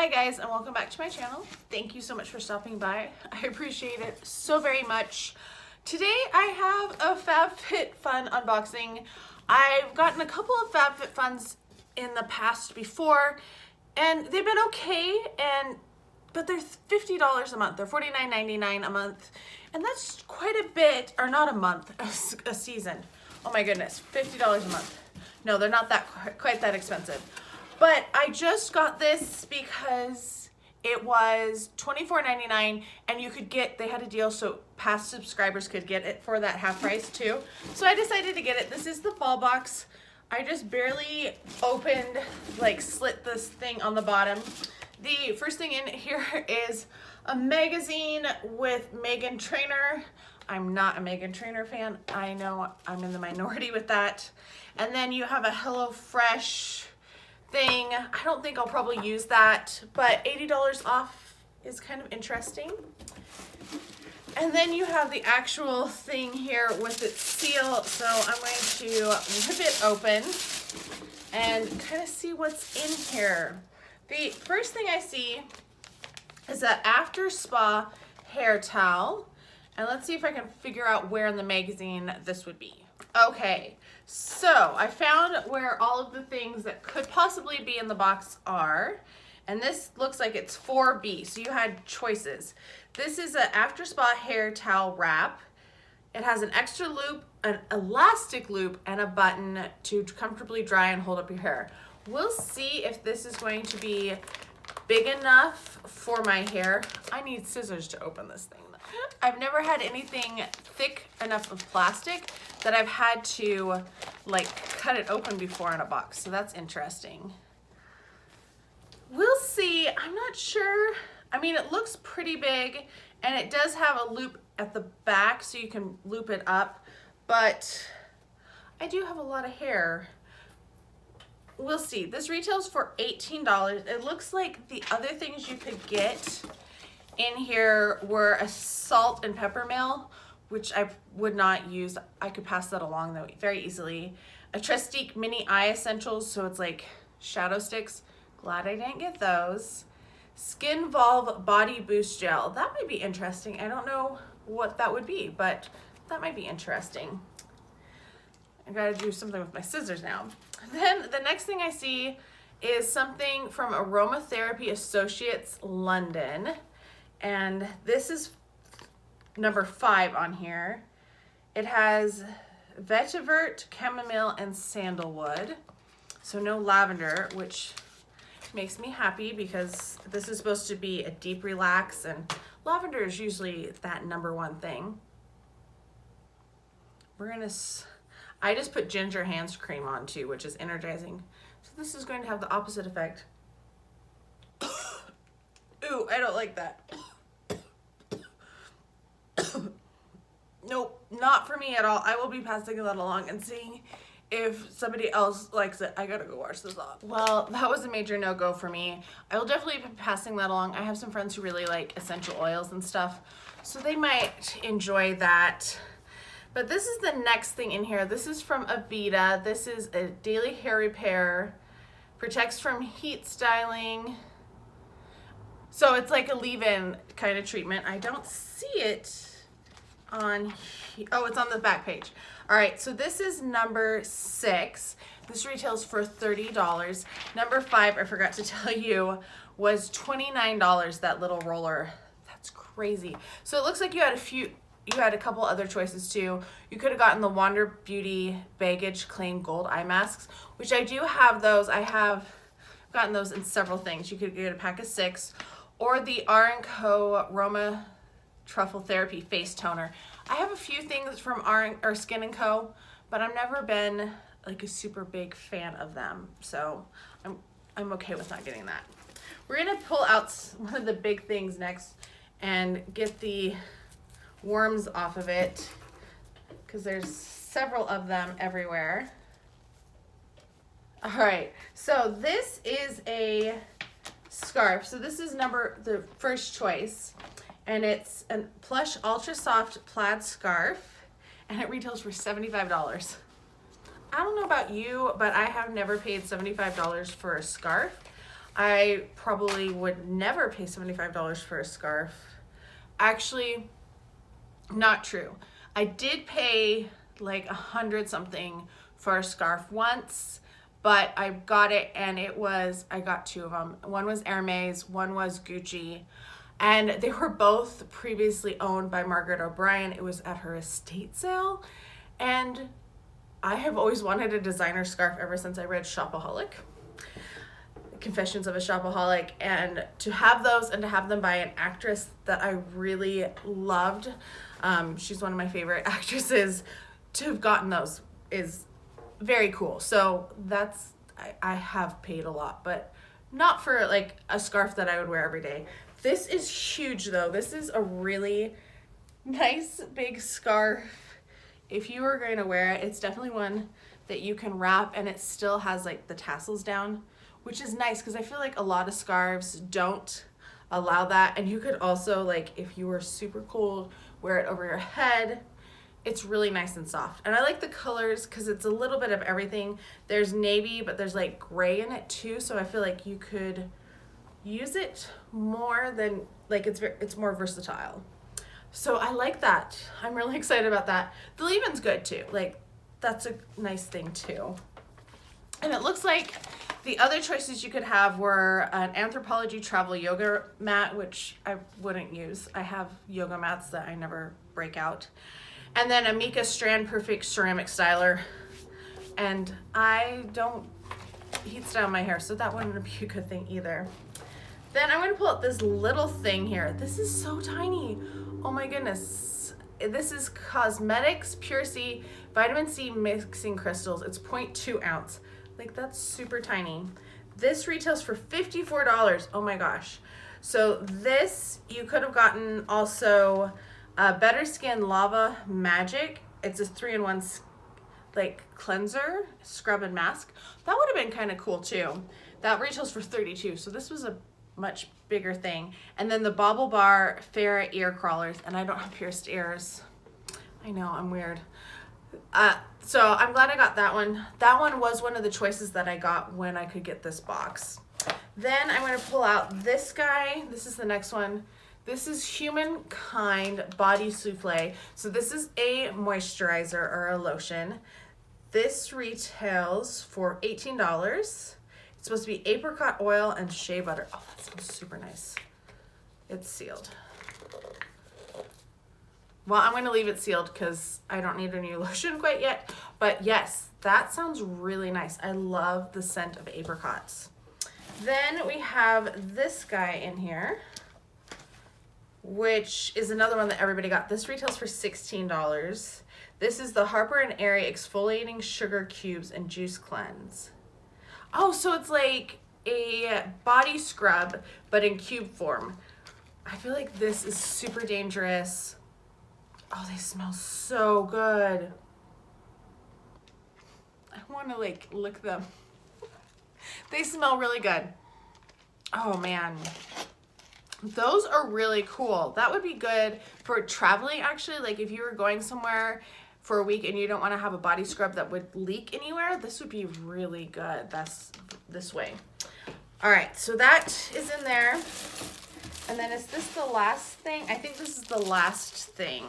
Hi guys, and welcome back to my channel. Thank you so much for stopping by. I appreciate it so very much. Today I have a FabFitFun unboxing. I've gotten a couple of FabFitFuns in the past before, and they've been okay, but they're $50 a month. They're $49.99 a month, and that's quite a bit, or not a month, a season. Oh my goodness, $50 a month. No, they're not that quite that expensive. But I just got this because it was $24.99 and you could get, they had a deal so past subscribers could get it for that half price too. So I decided to get it. This is the fall box. I just barely opened, slit this thing on the bottom. The first thing in here is a magazine with Meghan Trainor. I'm not a Meghan Trainor fan. I know I'm in the minority with that. And then you have a HelloFresh thing. I don't think I'll probably use that, but $80 off is kind of interesting. And then you have the actual thing here with its seal. So I'm going to rip it open and kind of see what's in here. The first thing I see is an after spa hair towel. And let's see if I can figure out where in the magazine this would be. Okay, so I found where all of the things that could possibly be in the box are. And this looks like it's 4B, so you had choices. This is an after spa hair towel wrap. It has an extra loop, an elastic loop, and a button to comfortably dry and hold up your hair. We'll see if this is going to be big enough for my hair. I need scissors to open this thing. I've never had anything thick enough of plastic that I've had to cut it open before in a box, so that's interesting. We'll see. I'm not sure. I mean, it looks pretty big, and it does have a loop at the back so you can loop it up, but I do have a lot of hair. We'll see. This retails for $18. It looks like the other things you could get in here were a salt and pepper mill, which I would not use. I could pass that along though very easily. A Trestique mini eye essentials, so it's like shadow sticks. Glad I didn't get those. Skin Volve body boost gel. That might be interesting. I don't know what that would be, but that might be interesting. I gotta do something with my scissors now. Then the next thing I see is something from Aromatherapy Associates London. And this is number 5 on here. It has vetiver, chamomile, and sandalwood. So no lavender, which makes me happy because this is supposed to be a deep relax, and lavender is usually that #1 thing. I just put ginger hand cream on too, which is energizing. So this is going to have the opposite effect. Ooh, I don't like that. Nope, not for me at all. I will be passing that along and seeing if somebody else likes it. I gotta go wash this off. Well, that was a major no-go for me. I will definitely be passing that along. I have some friends who really like essential oils and stuff, so they might enjoy that. But this is the next thing in here. This is from Aveda. This is a daily hair repair. Protects from heat styling. So it's like a leave-in kind of treatment. I don't see it on here. Oh, it's on the back page. All right, so this is number 6. This retails for $30. Number 5, I forgot to tell you, was $29, that little roller. That's crazy. So it looks like you had a couple other choices too. You could have gotten the Wander Beauty Baggage Claim Gold Eye Masks, which I do have those. I have gotten those in several things. You could get a pack of 6, or the R&Co Roma Truffle Therapy Face Toner. I have a few things from Skin & Co, but I've never been like a super big fan of them, so I'm okay with not getting that. We're gonna pull out one of the big things next and get the worms off of it, because there's several of them everywhere. All right, so this is a scarf. So this is the first choice, and it's a plush ultra soft plaid scarf, and it retails for $75. I don't know about you, but I have never paid $75 for a scarf. I probably would never pay $75 for a scarf. Actually, not true. I did pay like 100 something for a scarf once, but I got it and I got two of them. One was Hermes, one was Gucci, and they were both previously owned by Margaret O'Brien. It was at her estate sale, and I have always wanted a designer scarf ever since I read Shopaholic, Confessions of a Shopaholic, and to have those and to have them by an actress that I really loved, she's one of my favorite actresses, to have gotten those is very cool. So I have paid a lot, but not for like a scarf that I would wear every day. This is huge though. This is a really nice big scarf. If you were going to wear it, it's definitely one that you can wrap, and it still has like the tassels down, which is nice because I feel like a lot of scarves don't allow that. And you could also, like, if you were super cold, wear it over your head. It's really nice and soft. And I like the colors because it's a little bit of everything. There's navy, but there's like gray in it too. So I feel like you could use it more than, like, it's more versatile. So I like that. I'm really excited about that. The leave-in's good too. Like, that's a nice thing too. And it looks like the other choices you could have were an Anthropologie travel yoga mat, which I wouldn't use. I have yoga mats that I never break out. And then a Mika Strand Perfect ceramic styler. And I don't heat style my hair, so that wouldn't be a good thing either. Then I'm gonna pull out this little thing here. This is so tiny. Oh my goodness. This is Cosmetics Pure C Vitamin C Mixing Crystals. It's 0.2 ounce. Like, that's super tiny. This retails for $54. Oh my gosh. So this, you could have gotten also Better Skin Lava Magic. It's a 3-in-1 like cleanser, scrub and mask. That would have been kind of cool too. That retails for $32. So this was a much bigger thing. And then the Bobble Bar Farrah ear crawlers, and I don't have pierced ears. I know, I'm weird. So I'm glad I got that one. That one was one of the choices that I got when I could get this box. Then I'm going to pull out this guy. This is the next one. This is Humankind Body Souffle. So this is a moisturizer or a lotion. This retails for $18. It's supposed to be apricot oil and shea butter. Oh, that smells super nice. It's sealed. Well, I'm going to leave it sealed because I don't need a new lotion quite yet. But yes, that sounds really nice. I love the scent of apricots. Then we have this guy in here, which is another one that everybody got. This retails for $16. This is the Harper & Airy Exfoliating Sugar Cubes and Juice Cleanse. Oh, so it's like a body scrub, but in cube form. I feel like this is super dangerous. Oh, they smell so good. I want to like lick them. They smell really good. Oh man. Those are really cool. That would be good for traveling actually. Like if you were going somewhere for a week and you don't want to have a body scrub that would leak anywhere, this would be really good. That's this way. All right, so that is in there. And then is this the last thing? I think this is the last thing.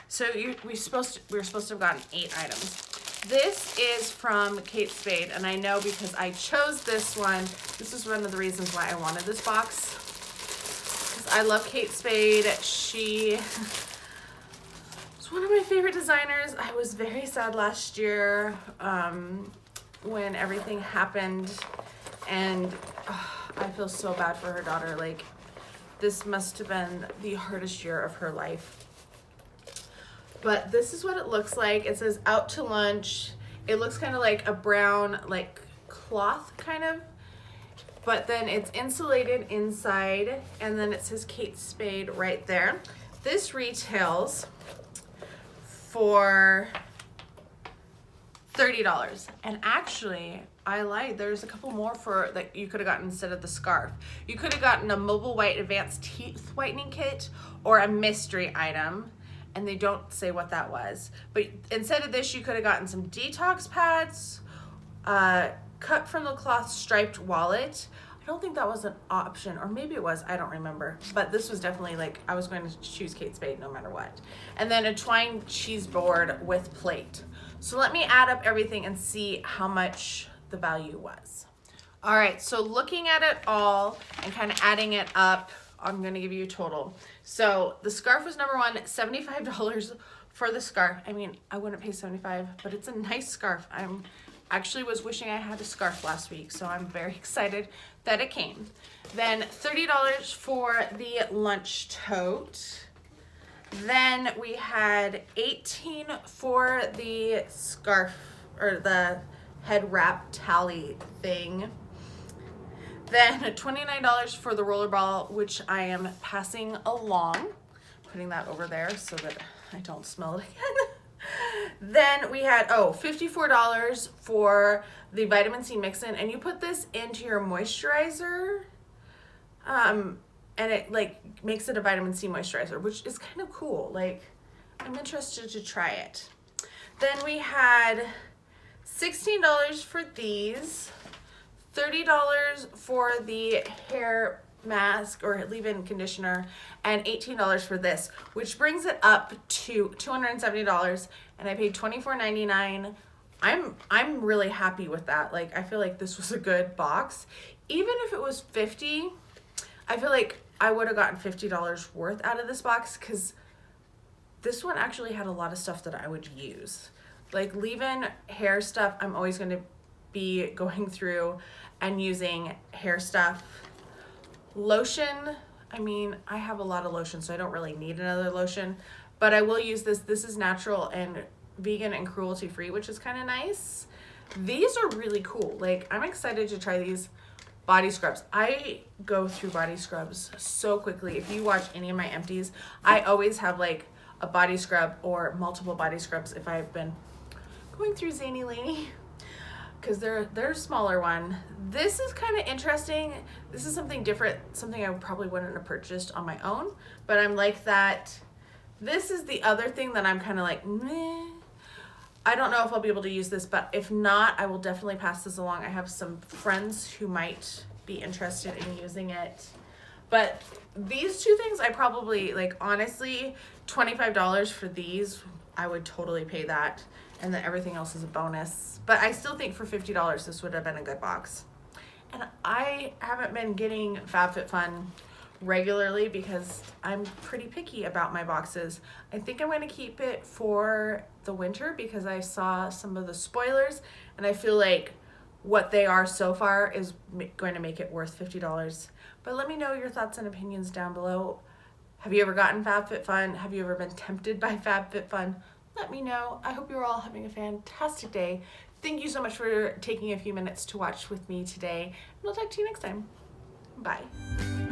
So we were supposed to have gotten 8 items. This is from Kate Spade, and I know because I chose this one. This is one of the reasons why I wanted this box. Because I love Kate Spade. She was one of my favorite designers. I was very sad last year when everything happened, and I feel so bad for her daughter. Like, this must have been the hardest year of her life. But this is what it looks like. It says out to lunch. It looks kind of like a brown, like cloth kind of, but then it's insulated inside, and then it says Kate Spade right there. This retails for $30. And actually, I lied. There's a couple more for that you could have gotten instead of the scarf. You could have gotten a Mobile White Advanced Teeth Whitening Kit or a mystery item. And they don't say what that was. But instead of this, you could have gotten some detox pads, cut from the cloth striped wallet. I don't think that was an option, or maybe it was, I don't remember. But this was definitely like, I was going to choose Kate Spade no matter what. And then a twine cheese board with plate. So let me add up everything and see how much the value was. All right, so looking at it all and kind of adding it up, I'm gonna give you a total. So the scarf was number one, $75 for the scarf. I mean, I wouldn't pay $75, but it's a nice scarf. I'm actually was wishing I had a scarf last week, so I'm very excited that it came. Then $30 for the lunch tote. Then we had $18 for the scarf, or the head wrap tally thing. Then $29 for the rollerball, which I am passing along, putting that over there so that I don't smell it again. Then we had, $54 for the vitamin C mix-in, and you put this into your moisturizer, and it like makes it a vitamin C moisturizer, which is kind of cool. Like, I'm interested to try it. Then we had $16 for these, $30 for the hair mask or leave-in conditioner, and $18 for this, which brings it up to $270, and I paid $24.99. I'm really happy with that. Like, I feel like this was a good box. Even if it was $50, I feel like I would have gotten $50 worth out of this box, because this one actually had a lot of stuff that I would use. Like leave-in hair stuff, I'm always going to be going through and using hair stuff. Lotion, I mean, I have a lot of lotion, so I don't really need another lotion, but I will use this. This is natural and vegan and cruelty-free, which is kind of nice. These are really cool. Like, I'm excited to try these body scrubs. I go through body scrubs so quickly. If you watch any of my empties, I always have like a body scrub or multiple body scrubs if I've been going through Zany Laney, because they're a smaller one. This is kind of interesting. This is something different, something I probably wouldn't have purchased on my own, but I'm like that. This is the other thing that I'm kind of like, meh. I don't know if I'll be able to use this, but if not, I will definitely pass this along. I have some friends who might be interested in using it. But these two things, I probably, like, honestly, $25 for these, I would totally pay that. And then everything else is a bonus. But I still think for $50, this would have been a good box. And I haven't been getting FabFitFun regularly because I'm pretty picky about my boxes. I think I'm going to keep it for the winter because I saw some of the spoilers, and I feel like what they are so far is going to make it worth $50. But let me know your thoughts and opinions down below. Have you ever gotten FabFitFun? Have you ever been tempted by FabFitFun? Let me know. I hope you're all having a fantastic day. Thank you so much for taking a few minutes to watch with me today, and I'll talk to you next time. Bye.